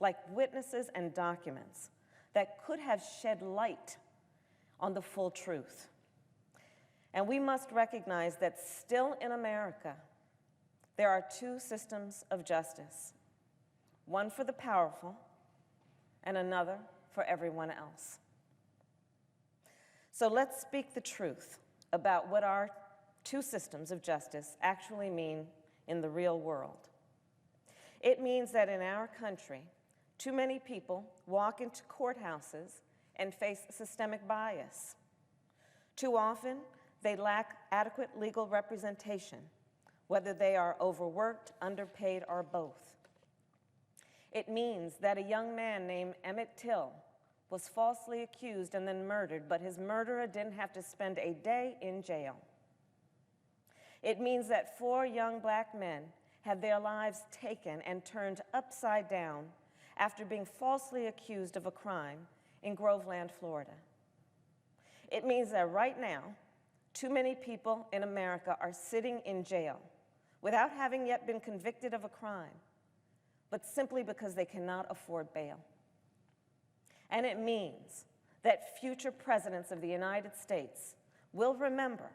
like witnesses and documents that could have shed light on the full truth. And we must recognize that still in America, there are two systems of justice, one for the powerful and another for everyone else. So let's speak the truth about what our two systems of justice actually mean in the real world. It means that in our country, too many people walk into courthouses and face systemic bias. Too often, they lack adequate legal representation, whether they are overworked, underpaid, or both. It means that a young man named Emmett Till was falsely accused and then murdered, but his murderer didn't have to spend a day in jail. It means that 4 young black men had their lives taken and turned upside down after being falsely accused of a crime in Groveland, Florida. It means that right now, too many people in America are sitting in jail without having yet been convicted of a crime, but simply because they cannot afford bail. And it means that future presidents of the United States will remember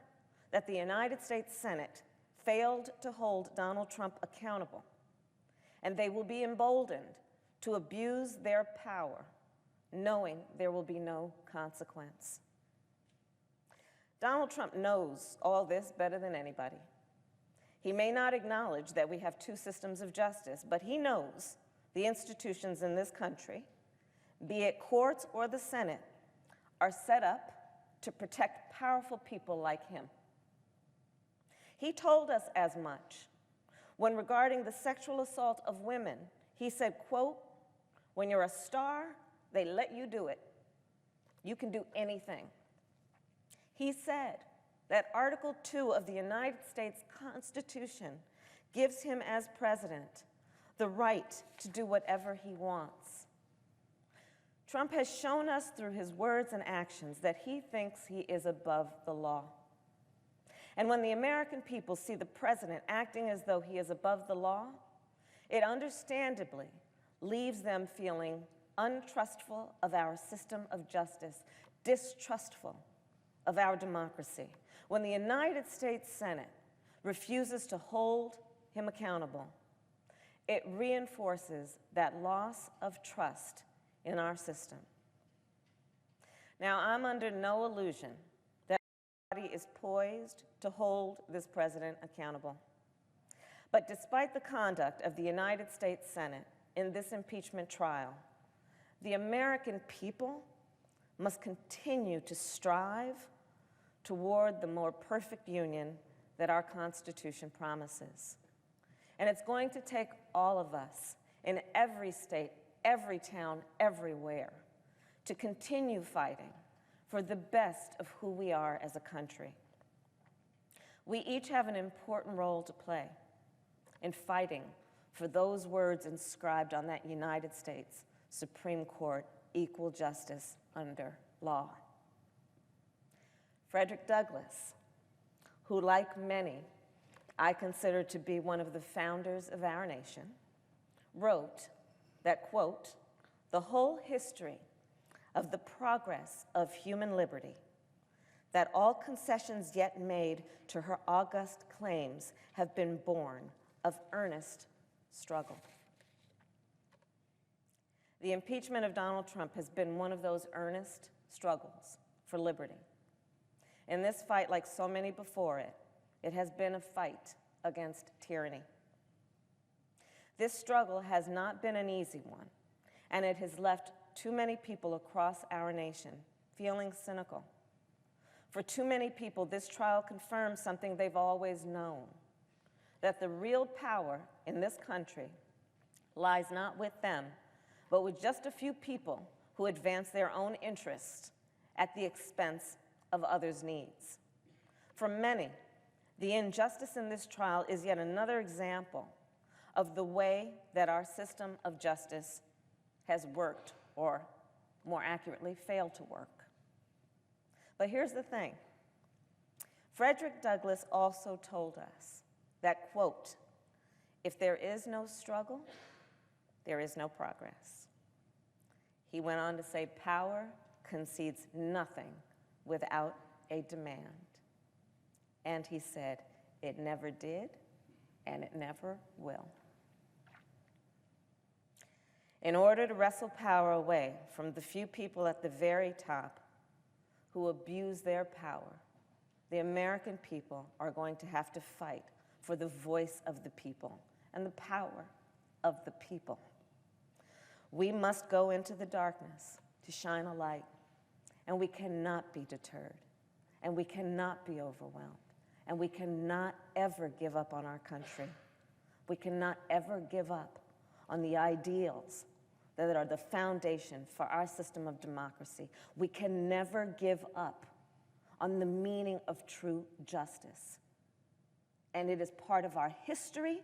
that the United States Senate failed to hold Donald Trump accountable, and they will be emboldened to abuse their power, knowing there will be no consequence. Donald Trump knows all this better than anybody. He may not acknowledge that we have two systems of justice, but he knows the institutions in this country, be it courts or the Senate, are set up to protect powerful people like him. He told us as much when regarding the sexual assault of women. He said, quote, "When you're a star, they let you do it. You can do anything." He said that Article 2 of the United States Constitution gives him as president the right to do whatever he wants. Trump has shown us through his words and actions that he thinks he is above the law. And when the American people see the president acting as though he is above the law, it understandably leaves them feeling untrustful of our system of justice, distrustful of our democracy. When the United States Senate refuses to hold him accountable, it reinforces that loss of trust in our system. Now, I'm under no illusion that the body is poised to hold this president accountable. But despite the conduct of the United States Senate in this impeachment trial, the American people must continue to strive toward the more perfect union that our Constitution promises. And it's going to take all of us in every state, every town, everywhere, to continue fighting for the best of who we are as a country. We each have an important role to play in fighting for those words inscribed on that United States Supreme Court, equal justice under law. Frederick Douglass, who, like many, I consider to be one of the founders of our nation, wrote that, quote, "The whole history of the progress of human liberty, that all concessions yet made to her august claims have been born of earnest struggle." The impeachment of Donald Trump has been one of those earnest struggles for liberty. In this fight, like so many before it, it has been a fight against tyranny. This struggle has not been an easy one, and it has left too many people across our nation feeling cynical. For too many people, this trial confirms something they've always known, that the real power in this country lies not with them, but with just a few people who advance their own interests at the expense of others' needs. For many, the injustice in this trial is yet another example of the way that our system of justice has worked, or more accurately, failed to work. But here's the thing. Frederick Douglass also told us that, quote, "If there is no struggle, there is no progress. He went on to say, power concedes nothing without a demand. And he said, it never did, and it never will. In order to wrestle power away from the few people at the very top who abuse their power, the American people are going to have to fight for the voice of the people and the power of the people. We must go into the darkness to shine a light, and we cannot be deterred, and we cannot be overwhelmed, and we cannot ever give up on our country. We cannot ever give up on the ideals that are the foundation for our system of democracy. We can never give up on the meaning of true justice. And it is part of our history,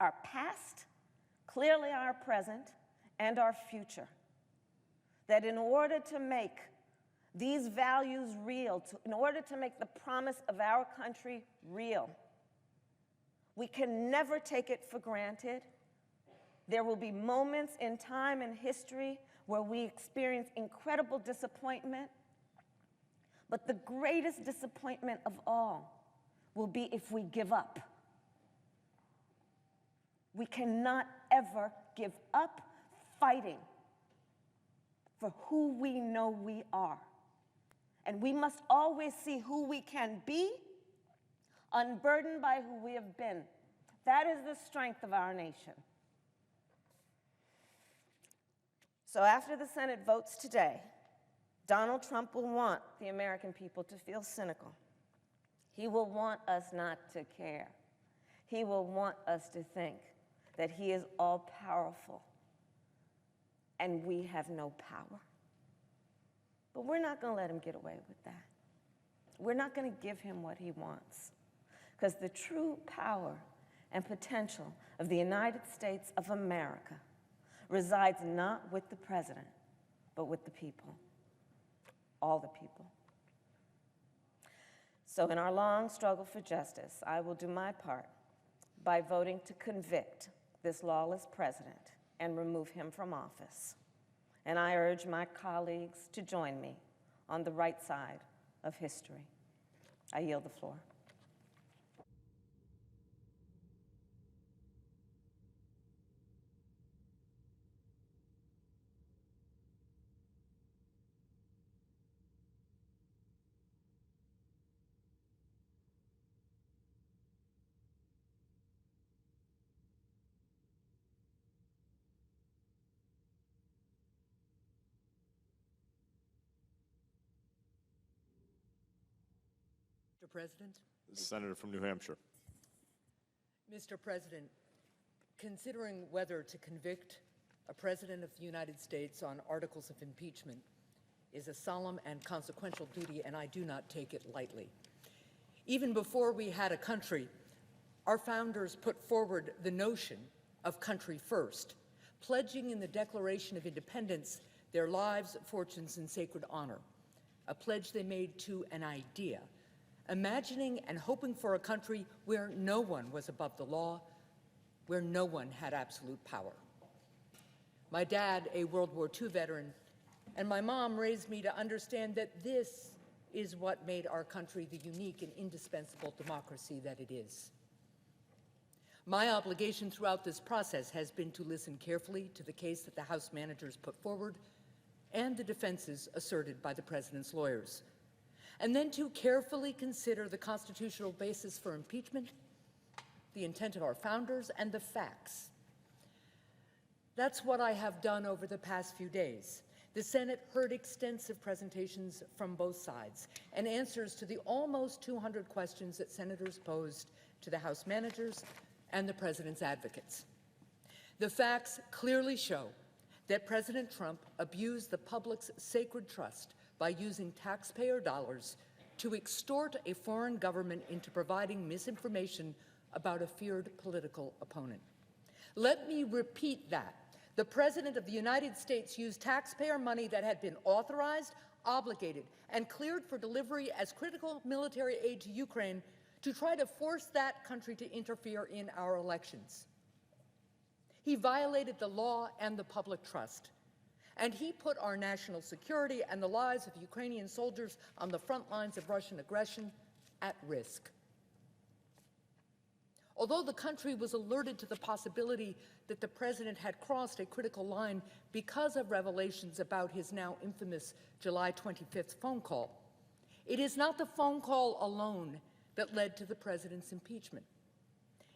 our past, clearly our present, and our future, that in order to make these values real, in order to make the promise of our country real, we can never take it for granted. There will be moments in time and history where we experience incredible disappointment, but the greatest disappointment of all will be if we give up. We cannot ever give up fighting for who we know we are. And we must always see who we can be, unburdened by who we have been. That is the strength of our nation. So after the Senate votes today, Donald Trump will want the American people to feel cynical. He will want us not to care. He will want us to think that he is all-powerful and we have no power. But we're not going to let him get away with that. We're not going to give him what he wants, because the true power and potential of the United States of America resides not with the president, but with the people, all the people. So in our long struggle for justice, I will do my part by voting to convict this lawless president and remove him from office. And I urge my colleagues to join me on the right side of history. I yield the floor. Mr. President? Senator from New Hampshire. Mr. President, considering whether to convict a President of the United States on articles of impeachment is a solemn and consequential duty, and I do not take it lightly. Even before we had a country, our founders put forward the notion of country first, pledging in the Declaration of Independence their lives, fortunes, and sacred honor, a pledge they made to an idea, imagining and hoping for a country where no one was above the law, where no one had absolute power. My dad, a World War II veteran, and my mom raised me to understand that this is what made our country the unique and indispensable democracy that it is. My obligation throughout this process has been to listen carefully to the case that the House managers put forward and the defenses asserted by the President's lawyers, and then to carefully consider the constitutional basis for impeachment, the intent of our founders, and the facts. That's what I have done over the past few days. The Senate heard extensive presentations from both sides and answers to the almost 200 questions that senators posed to the House managers and the President's advocates. The facts clearly show that President Trump abused the public's sacred trust by using taxpayer dollars to extort a foreign government into providing misinformation about a feared political opponent. Let me repeat that. The President of the United States used taxpayer money that had been authorized, obligated, and cleared for delivery as critical military aid to Ukraine to try to force that country to interfere in our elections. He violated the law and the public trust. And he put our national security and the lives of Ukrainian soldiers on the front lines of Russian aggression at risk. Although the country was alerted to the possibility that the president had crossed a critical line because of revelations about his now infamous July 25th phone call, it is not the phone call alone that led to the president's impeachment.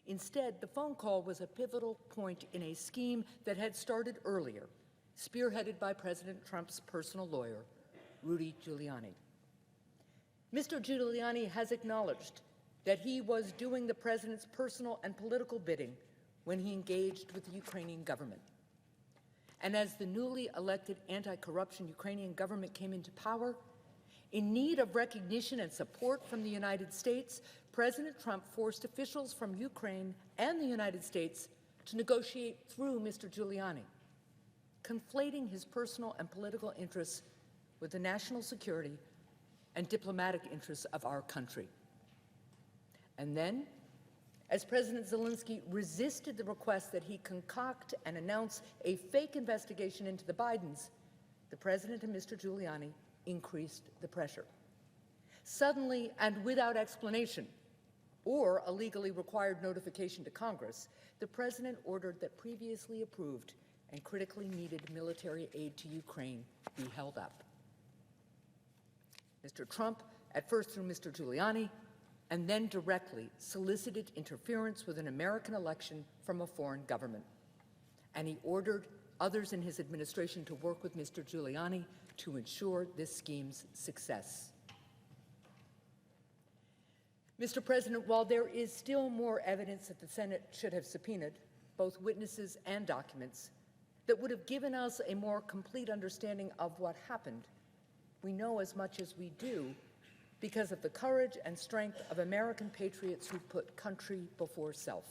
Instead, the phone call was a pivotal point in a scheme that had started earlier, spearheaded by President Trump's personal lawyer, Rudy Giuliani. Mr. Giuliani has acknowledged that he was doing the president's personal and political bidding when he engaged with the Ukrainian government. And as the newly elected anti-corruption Ukrainian government came into power, in need of recognition and support from the United States, President Trump forced officials from Ukraine and the United States to negotiate through Mr. Giuliani, conflating his personal and political interests with the national security and diplomatic interests of our country. And then, as President Zelensky resisted the request that he concoct and announce a fake investigation into the Bidens, the president and Mr. Giuliani increased the pressure. Suddenly and without explanation or a legally required notification to Congress, the president ordered that previously approved and critically needed military aid to Ukraine be held up. Mr. Trump, at first through Mr. Giuliani, and then directly solicited interference with an American election from a foreign government. And he ordered others in his administration to work with Mr. Giuliani to ensure this scheme's success. Mr. President, while there is still more evidence that the Senate should have subpoenaed, both witnesses and documents, that would have given us a more complete understanding of what happened, we know as much as we do because of the courage and strength of American patriots who put country before self.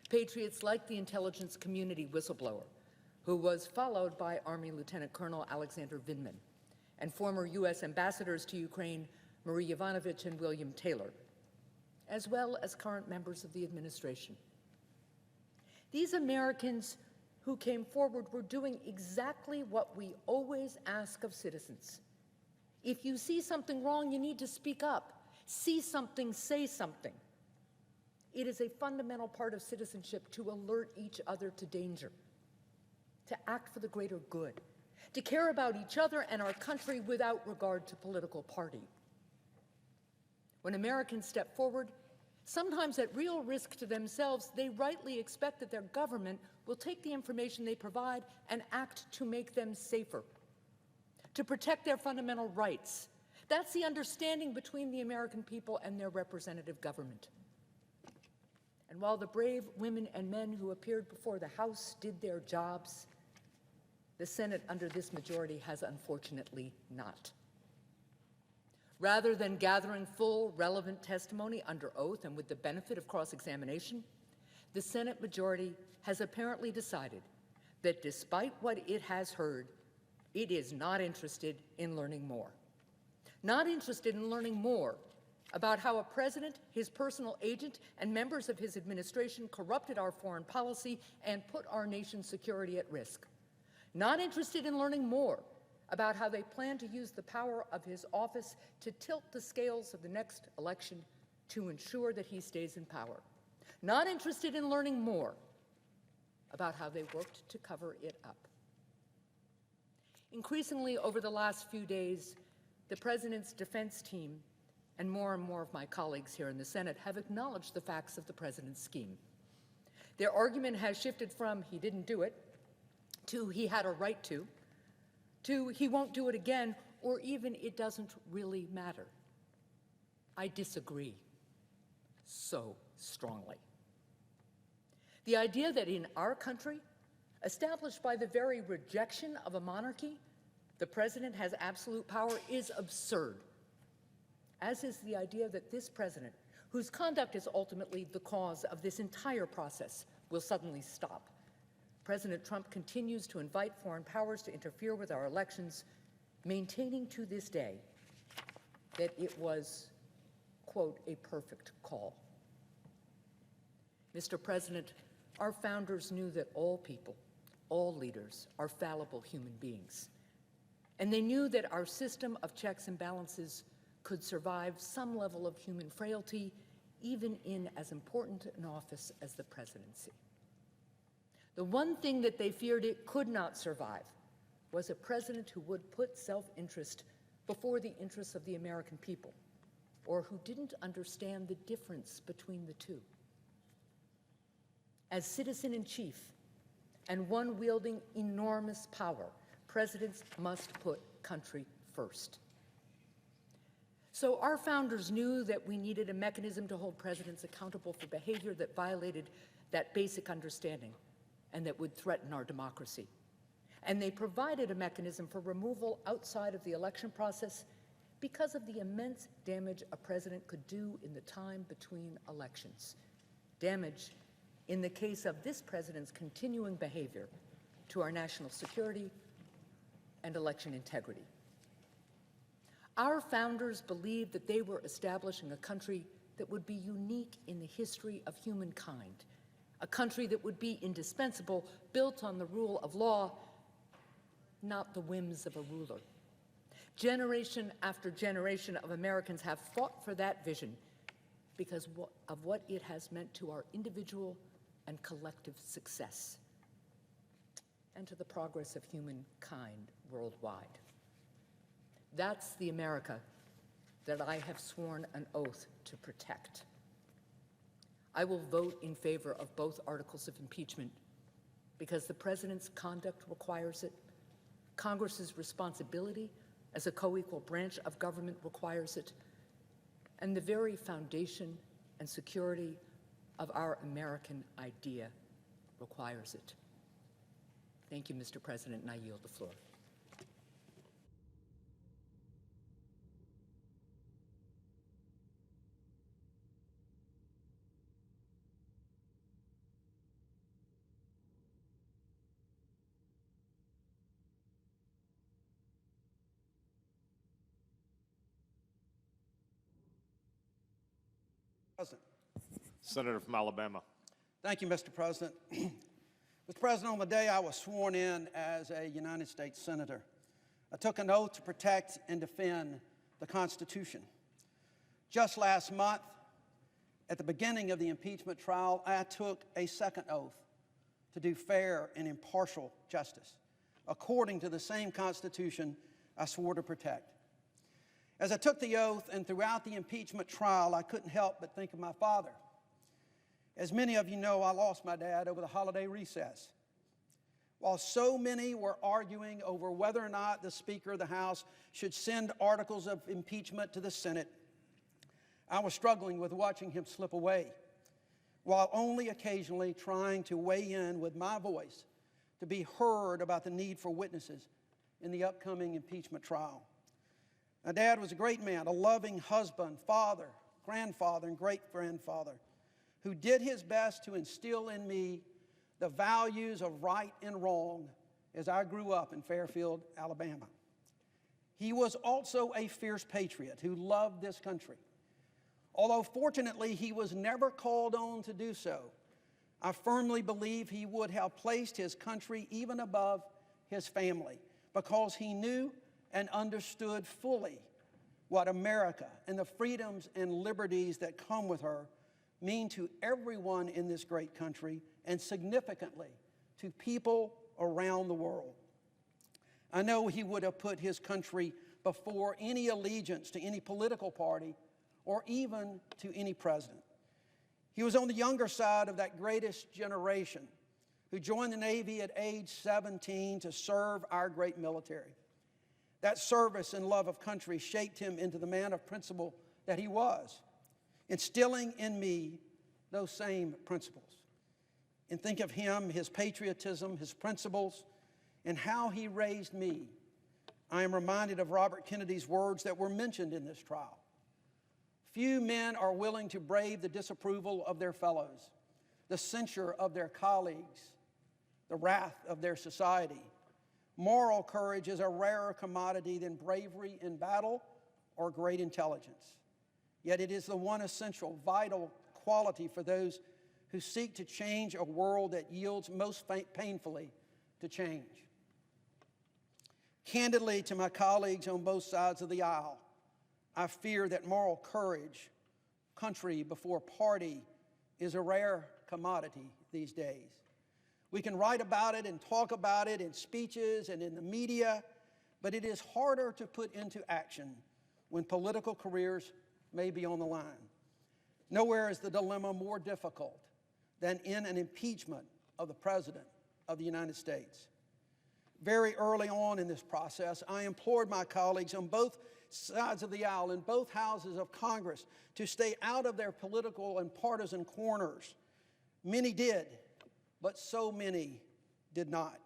Patriots like the intelligence community whistleblower, who was followed by Army Lieutenant Colonel Alexander Vindman, and former U.S. ambassadors to Ukraine, Marie Yovanovitch and William Taylor, as well as current members of the administration. These Americans who came forward were doing exactly what we always ask of citizens. If you see something wrong, you need to speak up. See something, say something. It is a fundamental part of citizenship to alert each other to danger, to act for the greater good, to care about each other and our country without regard to political party. When Americans step forward, sometimes at real risk to themselves, they rightly expect that their government will take the information they provide and act to make them safer, to protect their fundamental rights. That's the understanding between the American people and their representative government. And while the brave women and men who appeared before the House did their jobs, the Senate under this majority has unfortunately not. Rather than gathering full, relevant testimony under oath and with the benefit of cross-examination, the Senate majority has apparently decided that despite what it has heard, it is not interested in learning more. Not interested in learning more about how a president, his personal agent, and members of his administration corrupted our foreign policy and put our nation's security at risk. Not interested in learning more about how they plan to use the power of his office to tilt the scales of the next election to ensure that he stays in power. Not interested in learning more about how they worked to cover it up. Increasingly, over the last few days, the President's defense team and more of my colleagues here in the Senate have acknowledged the facts of the President's scheme. Their argument has shifted from he didn't do it, to he had a right to he won't do it again, or even it doesn't really matter. I disagree so strongly. The idea that in our country, established by the very rejection of a monarchy, the president has absolute power is absurd, as is the idea that this president, whose conduct is ultimately the cause of this entire process, will suddenly stop. President Trump continues to invite foreign powers to interfere with our elections, maintaining to this day that it was, quote, a perfect call. Mr. President, Our founders knew that all people, all leaders, are fallible human beings. And they knew that our system of checks and balances could survive some level of human frailty, even in as important an office as the presidency. The one thing that they feared it could not survive was a president who would put self-interest before the interests of the American people, or who didn't understand the difference between the two. As citizen-in-chief and one wielding enormous power, presidents must put country first. So our founders knew that we needed a mechanism to hold presidents accountable for behavior that violated that basic understanding and that would threaten our democracy. And they provided a mechanism for removal outside of the election process because of the immense damage a president could do in the time between elections. Damage, in the case of this president's continuing behavior, to our national security and election integrity. Our founders believed that they were establishing a country that would be unique in the history of humankind, a country that would be indispensable, built on the rule of law, not the whims of a ruler. Generation after generation of Americans have fought for that vision because of what it has meant to our individual and collective success and to the progress of humankind worldwide. That's the America that I have sworn an oath to protect. I will vote in favor of both articles of impeachment because the president's conduct requires it, Congress's responsibility as a co-equal branch of government requires it, and the very foundation and security of our American idea requires it. Thank you, Mr. President, and I yield the floor. President. Senator from Alabama. Thank you, Mr. President. Mr. President, on the day I was sworn in as a United States Senator, I took an oath to protect and defend the Constitution. Just last month, at the beginning of the impeachment trial, I took a second oath to do fair and impartial justice, according to the same Constitution I swore to protect. As I took the oath and throughout the impeachment trial, I couldn't help but think of my father. As many of you know, I lost my dad over the holiday recess. While so many were arguing over whether or not the Speaker of the House should send articles of impeachment to the Senate, I was struggling with watching him slip away, while only occasionally trying to weigh in with my voice to be heard about the need for witnesses in the upcoming impeachment trial. My dad was a great man, a loving husband, father, grandfather, and great-grandfather who did his best to instill in me the values of right and wrong as I grew up in Fairfield, Alabama. He was also a fierce patriot who loved this country. Although fortunately he was never called on to do so, I firmly believe he would have placed his country even above his family because he knew and understood fully what America and the freedoms and liberties that come with her mean to everyone in this great country and significantly to people around the world. I know he would have put his country before any allegiance to any political party or even to any president. He was on the younger side of that greatest generation who joined the Navy at age 17 to serve our great military. That service and love of country shaped him into the man of principle that he was, instilling in me those same principles. And think of him, his patriotism, his principles, and how he raised me. I am reminded of Robert Kennedy's words that were mentioned in this trial. Few men are willing to brave the disapproval of their fellows, the censure of their colleagues, the wrath of their society. Moral courage is a rarer commodity than bravery in battle or great intelligence. Yet it is the one essential, vital quality for those who seek to change a world that yields most painfully to change. Candidly, to my colleagues on both sides of the aisle, I fear that moral courage, country before party, is a rare commodity these days. We can write about it and talk about it in speeches and in the media, but it is harder to put into action when political careers may be on the line. Nowhere is the dilemma more difficult than in an impeachment of the President of the United States. Very early on in this process, I implored my colleagues on both sides of the aisle in both houses of Congress to stay out of their political and partisan corners. Many did, but so many did not.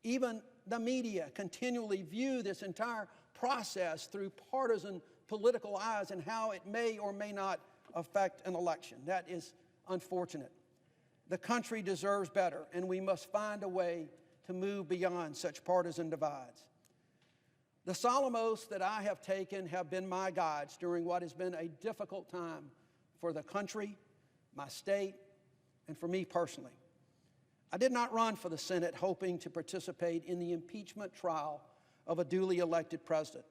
Even the media continually view this entire process through partisan political eyes and how it may or may not affect an election. That is unfortunate. The country deserves better, and we must find a way to move beyond such partisan divides. The solemn oaths that I have taken have been my guides during what has been a difficult time for the country, my state, and for me personally. I did not run for the Senate hoping to participate in the impeachment trial of a duly elected president,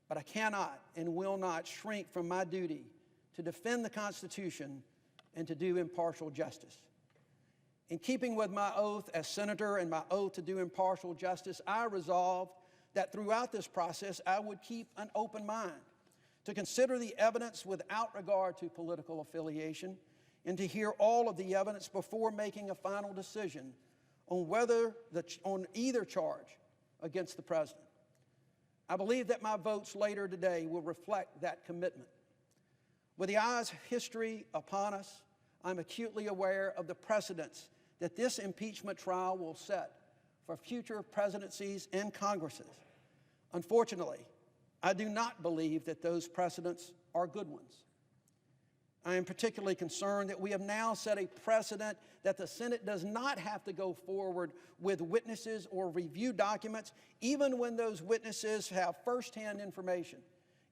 but I cannot and will not shrink from my duty to defend the Constitution and to do impartial justice. In keeping with my oath as senator and my oath to do impartial justice, I resolved that throughout this process I would keep an open mind, to consider the evidence without regard to political affiliation, and to hear all of the evidence before making a final decision on either charge against the president. I believe that my votes later today will reflect that commitment. With the eyes of history upon us, I'm acutely aware of the precedents that this impeachment trial will set for future presidencies and Congresses. Unfortunately, I do not believe that those precedents are good ones. I am particularly concerned that we have now set a precedent that the Senate does not have to go forward with witnesses or review documents, even when those witnesses have firsthand information.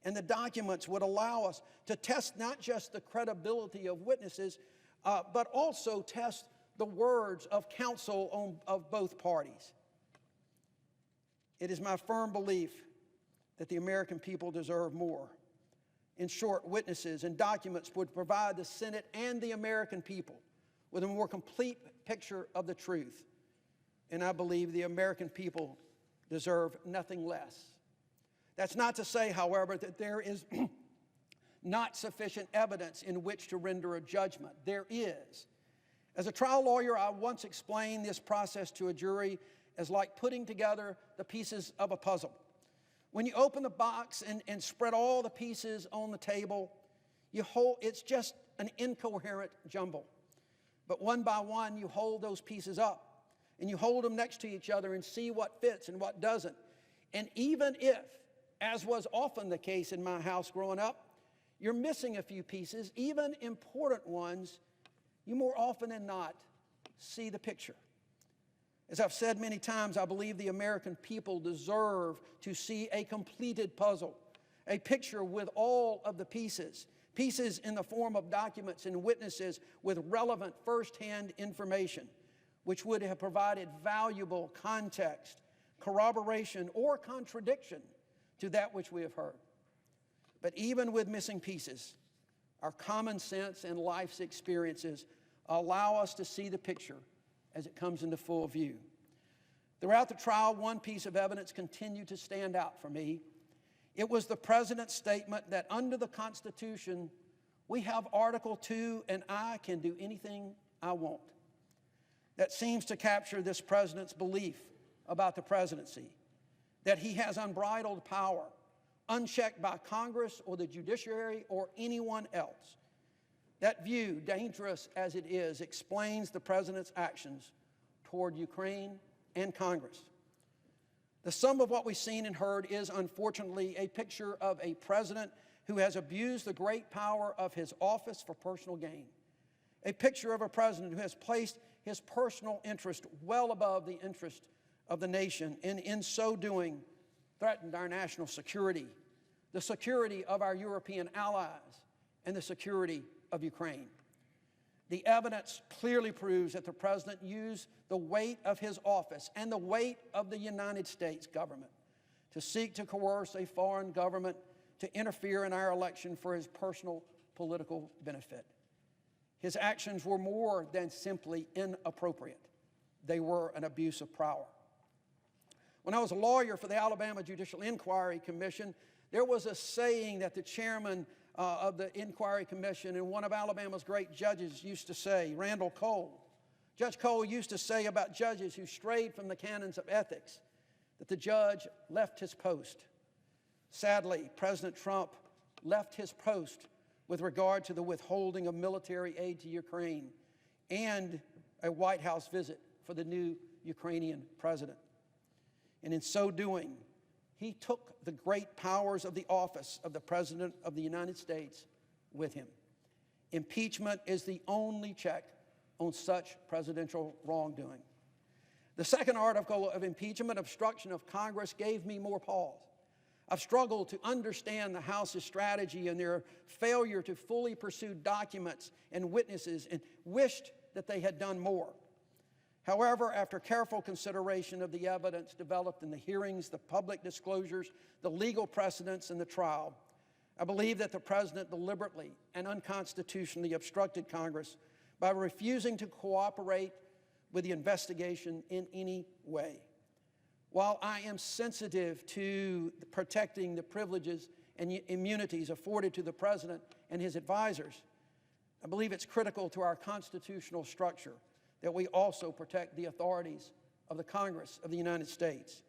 And the documents would allow us to test not just the credibility of witnesses, but also test the words of counsel of both parties. It is my firm belief that the American people deserve more. In short, witnesses and documents would provide the Senate and the American people with a more complete picture of the truth. And I believe the American people deserve nothing less. That's not to say, however, that there is not sufficient evidence in which to render a judgment. There is. As a trial lawyer, I once explained this process to a jury as like putting together the pieces of a puzzle. When you open the box and spread all the pieces on the table, it's just an incoherent jumble. But one by one, you hold those pieces up, and you hold them next to each other and see what fits and what doesn't. And even if, as was often the case in my house growing up, you're missing a few pieces, even important ones, you more often than not see the picture. As I've said many times, I believe the American people deserve to see a completed puzzle, a picture with all of the pieces, pieces in the form of documents and witnesses with relevant firsthand information, which would have provided valuable context, corroboration, or contradiction to that which we have heard. But even with missing pieces, our common sense and life's experiences allow us to see the picture as it comes into full view. Throughout the trial, one piece of evidence continued to stand out for me. It was the President's statement that under the Constitution, we have Article 2 and I can do anything I want. That seems to capture this President's belief about the presidency, that he has unbridled power, unchecked by Congress or the judiciary or anyone else. That view, dangerous as it is, explains the President's actions toward Ukraine and Congress. The sum of what we've seen and heard is, unfortunately, a picture of a president who has abused the great power of his office for personal gain. A picture of a president who has placed his personal interest well above the interest of the nation, and in so doing, threatened our national security, the security of our European allies, and the security of Ukraine. The evidence clearly proves that the president used the weight of his office and the weight of the United States government to seek to coerce a foreign government to interfere in our election for his personal political benefit. His actions were more than simply inappropriate. They were an abuse of power. When I was a lawyer for the Alabama Judicial Inquiry Commission, there was a saying that the chairman of the Inquiry Commission and one of Alabama's great judges used to say, Randall Cole. Judge Cole used to say about judges who strayed from the canons of ethics that the judge left his post. Sadly, President Trump left his post with regard to the withholding of military aid to Ukraine and a White House visit for the new Ukrainian president. And in so doing, he took the great powers of the office of the President of the United States with him. Impeachment is the only check on such presidential wrongdoing. The second article of impeachment, obstruction of Congress, gave me more pause. I've struggled to understand the House's strategy and their failure to fully pursue documents and witnesses, and wished that they had done more. However, after careful consideration of the evidence developed in the hearings, the public disclosures, the legal precedents, and the trial, I believe that the president deliberately and unconstitutionally obstructed Congress by refusing to cooperate with the investigation in any way. While I am sensitive to protecting the privileges and immunities afforded to the president and his advisors, I believe it's critical to our constitutional structure that we also protect the authorities of the Congress of the United States.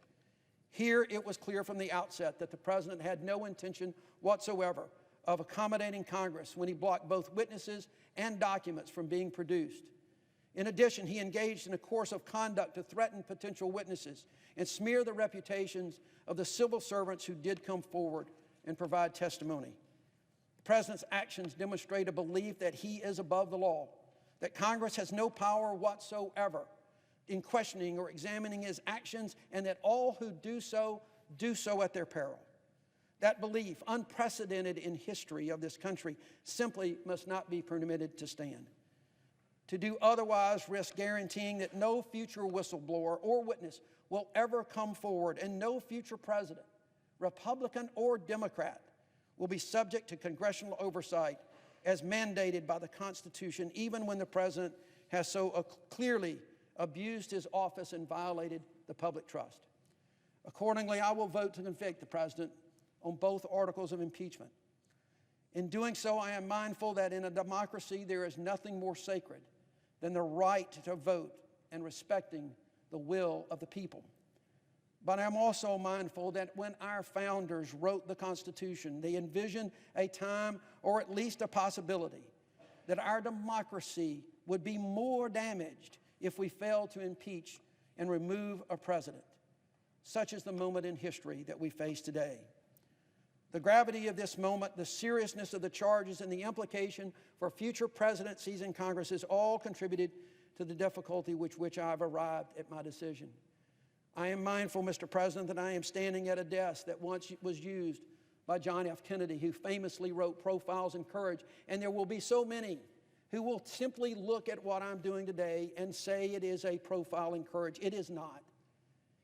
Here, it was clear from the outset that the president had no intention whatsoever of accommodating Congress when he blocked both witnesses and documents from being produced. In addition, he engaged in a course of conduct to threaten potential witnesses and smear the reputations of the civil servants who did come forward and provide testimony. The president's actions demonstrate a belief that he is above the law, that Congress has no power whatsoever in questioning or examining his actions, and that all who do so at their peril. That belief, unprecedented in history of this country, simply must not be permitted to stand. To do otherwise risks guaranteeing that no future whistleblower or witness will ever come forward, and no future president, Republican or Democrat, will be subject to congressional oversight as mandated by the Constitution, even when the president has so clearly abused his office and violated the public trust. Accordingly, I will vote to convict the president on both articles of impeachment. In doing so, I am mindful that in a democracy there is nothing more sacred than the right to vote and respecting the will of the people. But I'm also mindful that when our founders wrote the Constitution, they envisioned a time, or at least a possibility, that our democracy would be more damaged if we failed to impeach and remove a president. Such is the moment in history that we face today. The gravity of this moment, the seriousness of the charges, and the implication for future presidencies and Congresses all contributed to the difficulty with which I have arrived at my decision. I am mindful, Mr. President, that I am standing at a desk that once was used by John F. Kennedy, who famously wrote Profiles in Courage, and there will be so many who will simply look at what I'm doing today and say it is a profile in courage. It is not.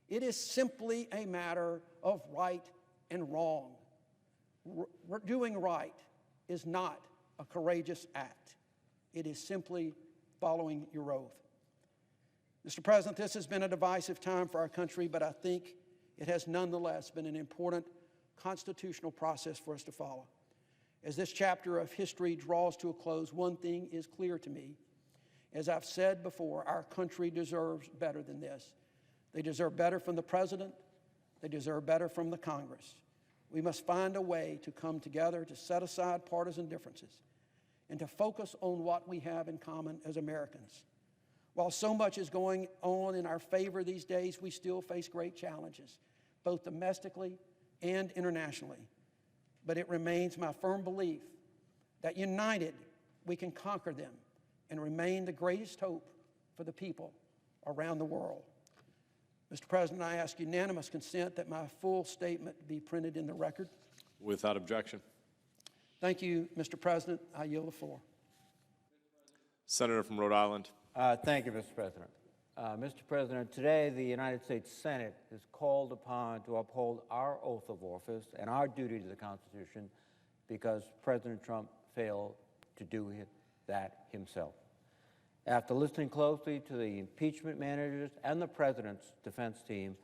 It is simply a matter of right and wrong. Doing right is not a courageous act. It is simply following your oath. Mr. President, this has been a divisive time for our country, but I think it has nonetheless been an important constitutional process for us to follow. As this chapter of history draws to a close, one thing is clear to me. As I've said before, our country deserves better than this. They deserve better from the President. They deserve better from the Congress. We must find a way to come together to set aside partisan differences and to focus on what we have in common as Americans. While so much is going on in our favor these days, we still face great challenges, both domestically and internationally. But it remains my firm belief that united, we can conquer them and remain the greatest hope for the people around the world. Mr. President, I ask unanimous consent that my full statement be printed in the record. Without objection. Thank you, Mr. President. I yield the floor. Senator from Rhode Island. Thank you, Mr. President. Mr. President, today the United States Senate is called upon to uphold our oath of office and our duty to the Constitution because President Trump failed to do that himself. After listening closely to the impeachment managers and the President's defense team,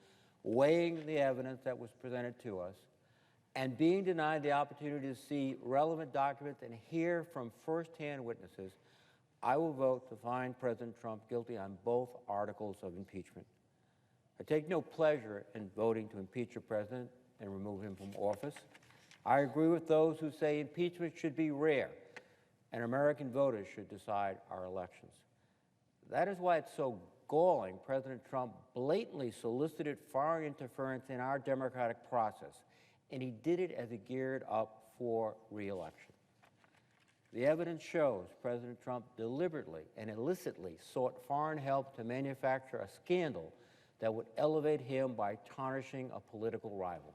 weighing the evidence that was presented to us, and being denied the opportunity to see relevant documents and hear from firsthand witnesses, I will vote to find President Trump guilty on both articles of impeachment. I take no pleasure in voting to impeach a president and remove him from office. I agree with those who say impeachment should be rare and American voters should decide our elections. That is why it's so galling President Trump blatantly solicited foreign interference in our democratic process, and he did it as he geared up for re-election. The evidence shows President Trump deliberately and illicitly sought foreign help to manufacture a scandal that would elevate him by tarnishing a political rival.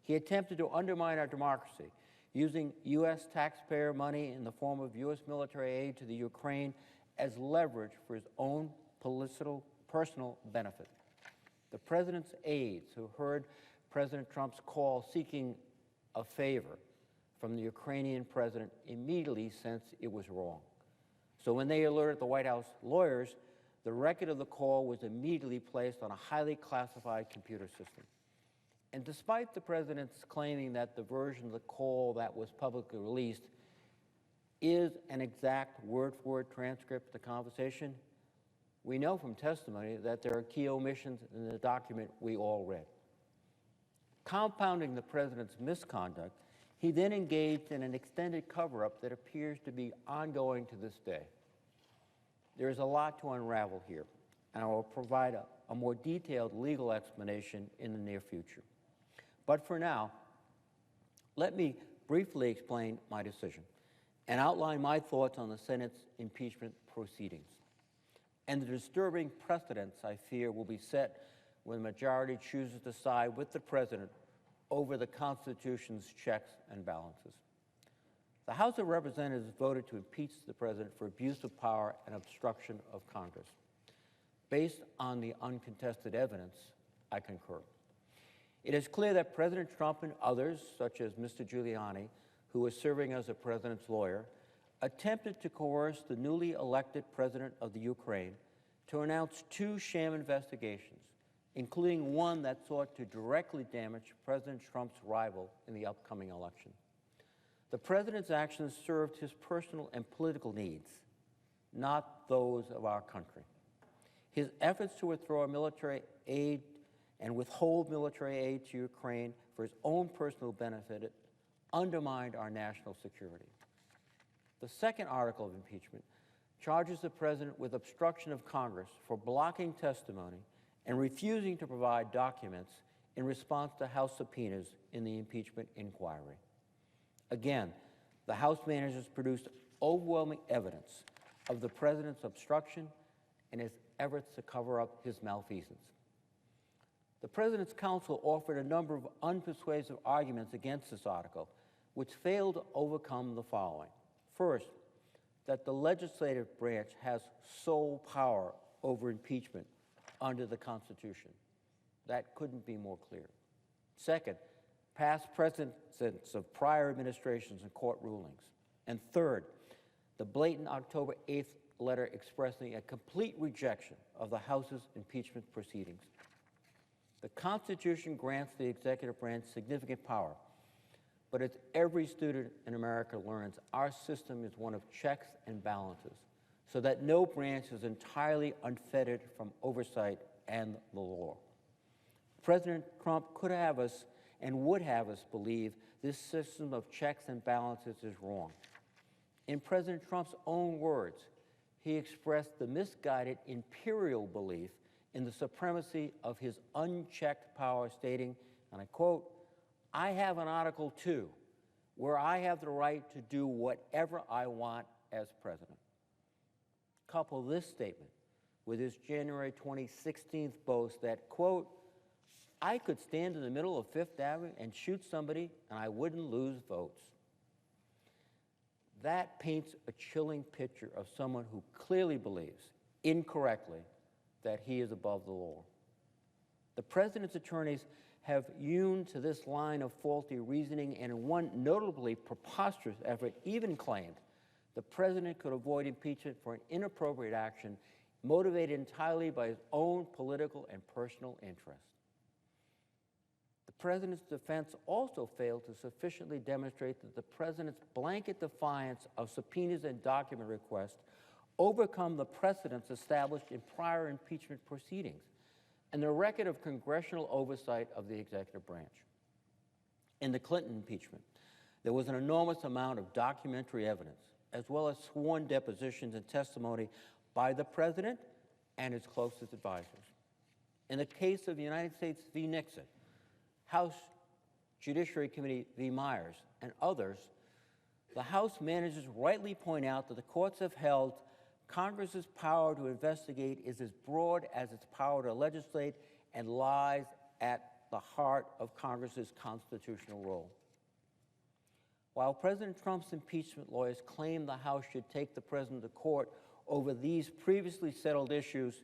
He attempted to undermine our democracy, using U.S. taxpayer money in the form of U.S. military aid to the Ukraine as leverage for his own personal benefit. The president's aides, who heard President Trump's call seeking a favor from the Ukrainian president, immediately sensed it was wrong. So when they alerted the White House lawyers, the record of the call was immediately placed on a highly classified computer system. And despite the president's claiming that the version of the call that was publicly released is an exact word-for-word transcript of the conversation, we know from testimony that there are key omissions in the document we all read. Compounding the president's misconduct, he then engaged in an extended cover-up that appears to be ongoing to this day. There is a lot to unravel here, and I will provide a more detailed legal explanation in the near future. But for now, let me briefly explain my decision and outline my thoughts on the Senate's impeachment proceedings and the disturbing precedents I fear will be set when the majority chooses to side with the president over the Constitution's checks and balances. The House of Representatives voted to impeach the president for abuse of power and obstruction of Congress. Based on the uncontested evidence, I concur. It is clear that President Trump and others, such as Mr. Giuliani, who was serving as the president's lawyer, attempted to coerce the newly elected president of the Ukraine to announce 2 sham investigations, including one that sought to directly damage President Trump's rival in the upcoming election. The president's actions served his personal and political needs, not those of our country. His efforts to withdraw military aid and withhold military aid to Ukraine for his own personal benefit undermined our national security. The second article of impeachment charges the president with obstruction of Congress for blocking testimony and refusing to provide documents in response to House subpoenas in the impeachment inquiry. Again, the House managers produced overwhelming evidence of the president's obstruction and his efforts to cover up his malfeasance. The president's counsel offered a number of unpersuasive arguments against this article, which failed to overcome the following. First, that the legislative branch has sole power over impeachment under the Constitution. That couldn't be more clear. Second, past precedents of prior administrations and court rulings. And third, the blatant October 8th letter expressing a complete rejection of the House's impeachment proceedings. The Constitution grants the executive branch significant power, but as every student in America learns, our system is one of checks and balances, so that no branch is entirely unfettered from oversight and the law. President Trump could have us and would have us believe this system of checks and balances is wrong. In President Trump's own words, he expressed the misguided imperial belief in the supremacy of his unchecked power, stating, and I quote, "I have an Article 2 where I have the right to do whatever I want as president." Couple this statement with his January 2016 boast that, quote, "I could stand in the middle of Fifth Avenue and shoot somebody and I wouldn't lose votes." That paints a chilling picture of someone who clearly believes, incorrectly, that he is above the law. The president's attorneys have hewn to this line of faulty reasoning, and in one notably preposterous effort, even claimed the president could avoid impeachment for an inappropriate action motivated entirely by his own political and personal interest. The president's defense also failed to sufficiently demonstrate that the president's blanket defiance of subpoenas and document requests overcome the precedents established in prior impeachment proceedings and the record of congressional oversight of the executive branch. In the Clinton impeachment, there was an enormous amount of documentary evidence, as well as sworn depositions and testimony by the president and his closest advisors. In the case of the United States v. Nixon, House Judiciary Committee v. Myers, and others, the House managers rightly point out that the courts have held Congress's power to investigate is as broad as its power to legislate and lies at the heart of Congress's constitutional role. While President Trump's impeachment lawyers claim the House should take the president to court over these previously settled issues,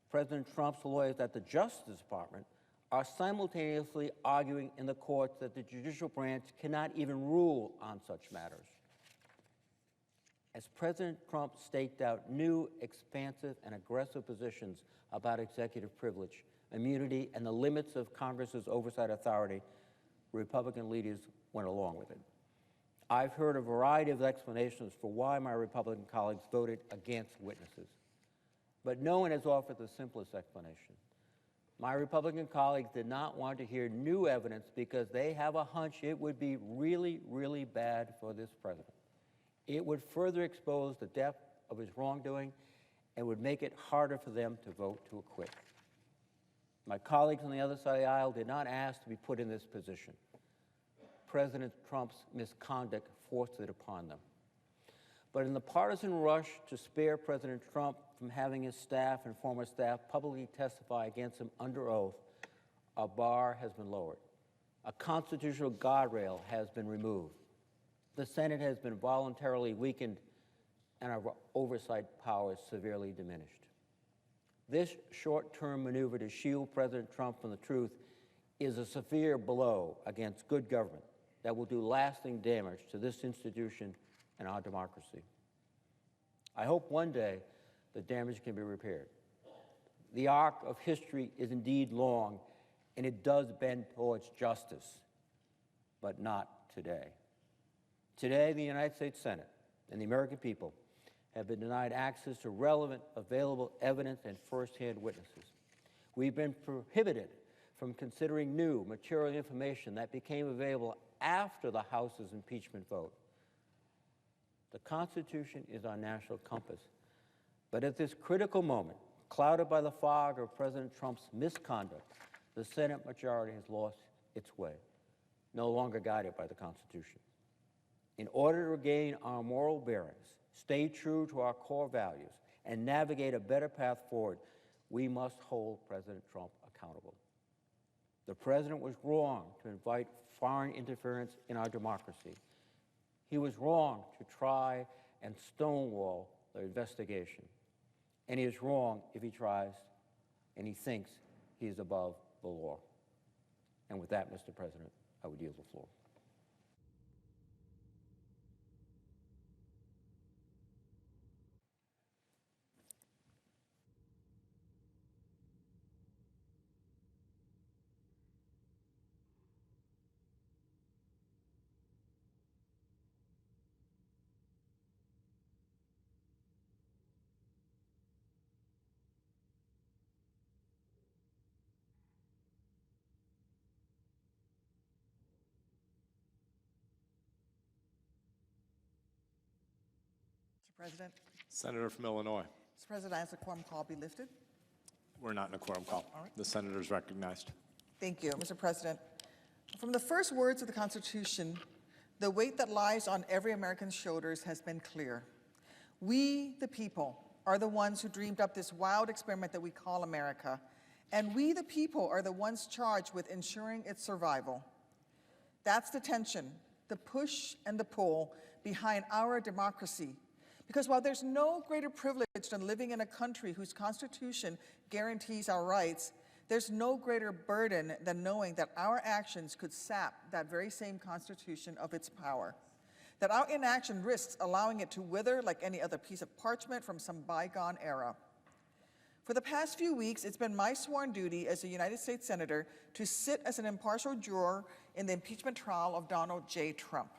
President Trump's lawyers at the Justice Department are simultaneously arguing in the courts that the judicial branch cannot even rule on such matters. As President Trump staked out new, expansive, and aggressive positions about executive privilege, immunity, and the limits of Congress's oversight authority, Republican leaders went along with it. I've heard a variety of explanations for why my Republican colleagues voted against witnesses, but no one has offered the simplest explanation. My Republican colleagues did not want to hear new evidence because they have a hunch it would be really, really bad for this president. It would further expose the depth of his wrongdoing and would make it harder for them to vote to acquit. My colleagues on the other side of the aisle did not ask to be put in this position. President Trump's misconduct forced it upon them. But in the partisan rush to spare President Trump from having his staff and former staff publicly testify against him under oath, a bar has been lowered. A constitutional guardrail has been removed. The Senate has been voluntarily weakened, and our oversight powers severely diminished. This short-term maneuver to shield President Trump from the truth is a severe blow against good government that will do lasting damage to this institution and our democracy. I hope one day the damage can be repaired. The arc of history is indeed long, and it does bend towards justice, but not today. Today, the United States Senate and the American people have been denied access to relevant, available evidence and firsthand witnesses. We've been prohibited from considering new material information that became available after the House's impeachment vote. The Constitution is our national compass, but at this critical moment, clouded by the fog of President Trump's misconduct, the Senate majority has lost its way, no longer guided by the Constitution. In order to regain our moral bearings, stay true to our core values, and navigate a better path forward, we must hold President Trump accountable. The president was wrong to invite foreign interference in our democracy. He was wrong to try and stonewall the investigation. And he is wrong if he tries and he thinks he is above the law. And with that, Mr. President, I would yield the floor. Mr. President. Senator from Illinois. Mr. President, I ask the quorum call be lifted. We're not in a quorum call. All right. The senator is recognized. Thank you, Mr. President. From the first words of the Constitution, the weight that lies on every American's shoulders has been clear. We, the people, are the ones who dreamed up this wild experiment that we call America, and we, the people, are the ones charged with ensuring its survival. That's the tension the push and the pull behind our democracy. Because while there's no greater privilege than living in a country whose Constitution guarantees our rights, there's no greater burden than knowing that our actions could sap that very same Constitution of its power. That our inaction risks allowing it to wither like any other piece of parchment from some bygone era. For the past few weeks, it's been my sworn duty as a United States Senator to sit as an impartial juror in the impeachment trial of Donald J. Trump.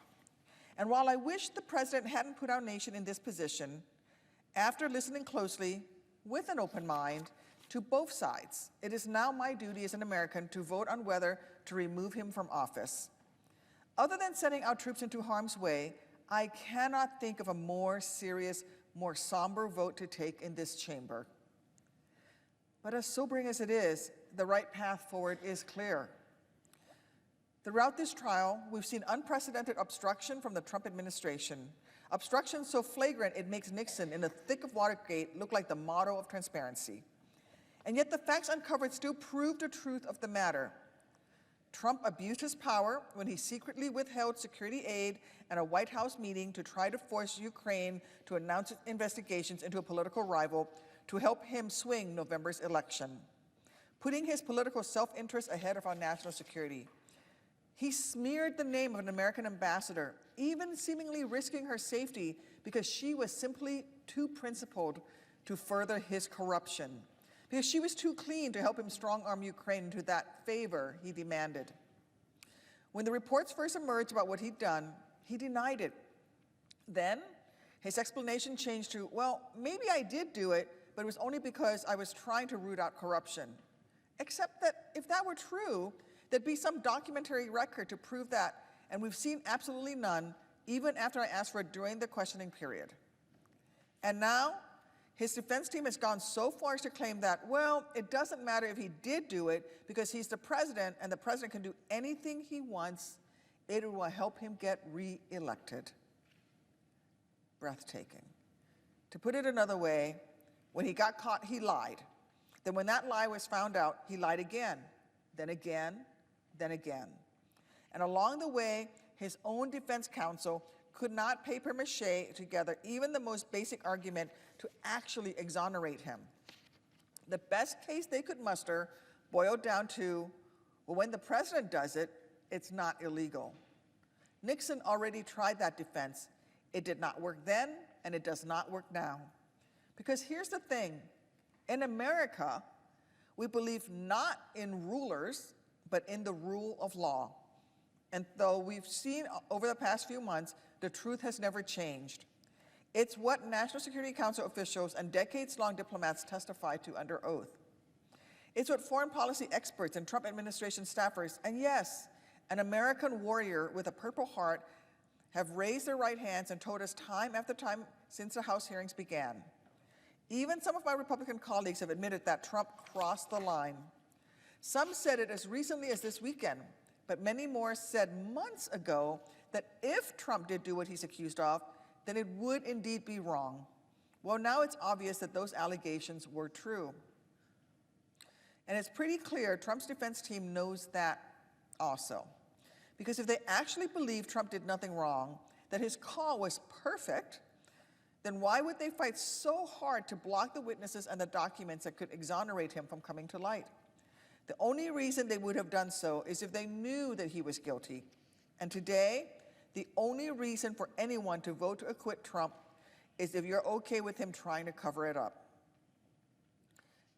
And while I wish the president hadn't put our nation in this position, after listening closely, with an open mind, to both sides, it is now my duty as an American to vote on whether to remove him from office. Other than sending our troops into harm's way, I cannot think of a more serious, more somber vote to take in this chamber. But as sobering as it is, the right path forward is clear. Throughout this trial, we've seen unprecedented obstruction from the Trump administration. Obstruction so flagrant it makes Nixon in the thick of Watergate look like the motto of transparency. And yet the facts uncovered still prove the truth of the matter. Trump abused his power when he secretly withheld security aid at a White House meeting to try to force Ukraine to announce its investigations into a political rival to help him swing November's election, putting his political self-interest ahead of our national security. He smeared the name of an American ambassador, even seemingly risking her safety because she was simply too principled to further his corruption, because she was too clean to help him strong-arm Ukraine into that favor he demanded. When the reports first emerged about what he'd done, he denied it. Then, his explanation changed to, well, maybe I did do it, but it was only because I was trying to root out corruption. Except that if that were true, there'd be some documentary record to prove that, and we've seen absolutely none, even after I asked for it during the questioning period. And now, his defense team has gone so far as to claim that, well, it doesn't matter if he did do it because he's the president and the president can do anything he wants. It will help him get re-elected. Breathtaking. To put it another way, when he got caught, he lied. Then when that lie was found out, he lied again, then again, then again. And along the way, his own defense counsel could not papier-mâché together even the most basic argument to actually exonerate him. The best case they could muster boiled down to, well, when the president does it, it's not illegal. Nixon already tried that defense. It did not work then, and it does not work now. Because here's the thing, in America, we believe not in rulers, but in the rule of law. And though we've seen over the past few months, the truth has never changed. It's what National Security Council officials and decades-long diplomats testified to under oath. It's what foreign policy experts and Trump administration staffers, and yes, an American warrior with a Purple Heart, have raised their right hands and told us time after time since the House hearings began. Even some of my Republican colleagues have admitted that Trump crossed the line. Some said it as recently as this weekend, but many more said months ago that if Trump did do what he's accused of, then it would indeed be wrong. Well, now it's obvious that those allegations were true. And it's pretty clear Trump's defense team knows that also. Because if they actually believe Trump did nothing wrong, that his call was perfect, then why would they fight so hard to block the witnesses and the documents that could exonerate him from coming to light? The only reason they would have done so is if they knew that he was guilty. And today, the only reason for anyone to vote to acquit Trump is if you're okay with him trying to cover it up.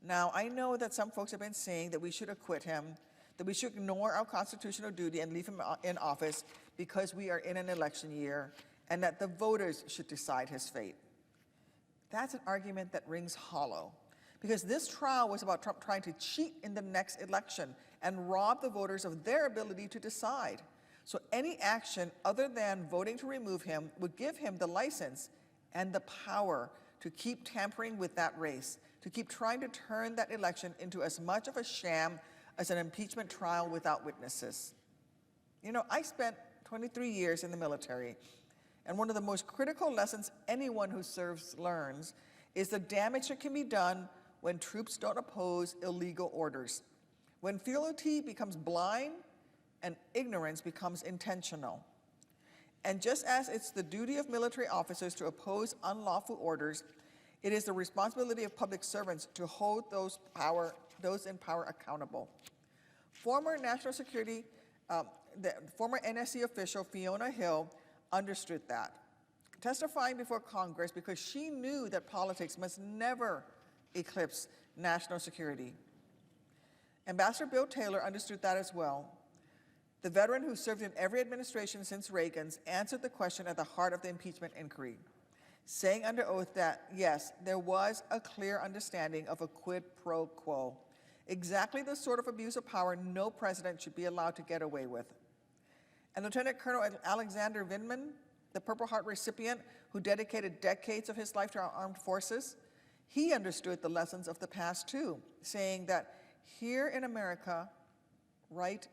Now, I know that some folks have been saying that we should acquit him, that we should ignore our constitutional duty and leave him in office because we are in an election year, and that the voters should decide his fate. That's an argument that rings hollow, because this trial was about Trump trying to cheat in the next election and rob the voters of their ability to decide. So any action other than voting to remove him would give him the license and the power to keep tampering with that race, to keep trying to turn that election into as much of a sham as an impeachment trial without witnesses. You know, I spent 23 years in the military, and one of the most critical lessons anyone who serves learns is the damage that can be done when troops don't oppose illegal orders, when fealty becomes blind and ignorance becomes intentional. And just as it's the duty of military officers to oppose unlawful orders, it is the responsibility of public servants to hold those in power accountable. Former National Security, the former NSC official Fiona Hill understood that, testifying before Congress because she knew that politics must never eclipse national security. Ambassador Bill Taylor understood that as well. The veteran who served in every administration since Reagan's answered the question at the heart of the impeachment inquiry, saying under oath that, yes, there was a clear understanding of a quid pro quo, exactly the sort of abuse of power no president should be allowed to get away with. And Lieutenant Colonel Alexander Vindman, the Purple Heart recipient who dedicated decades of his life to our armed forces, he understood the lessons of the past too, saying that here in America, right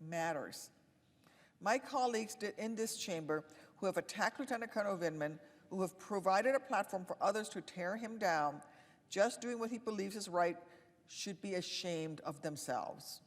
matters. My colleagues in this chamber who have attacked Lieutenant Colonel Vindman, who have provided a platform for others to tear him down, just doing what he believes is right, should be ashamed of themselves.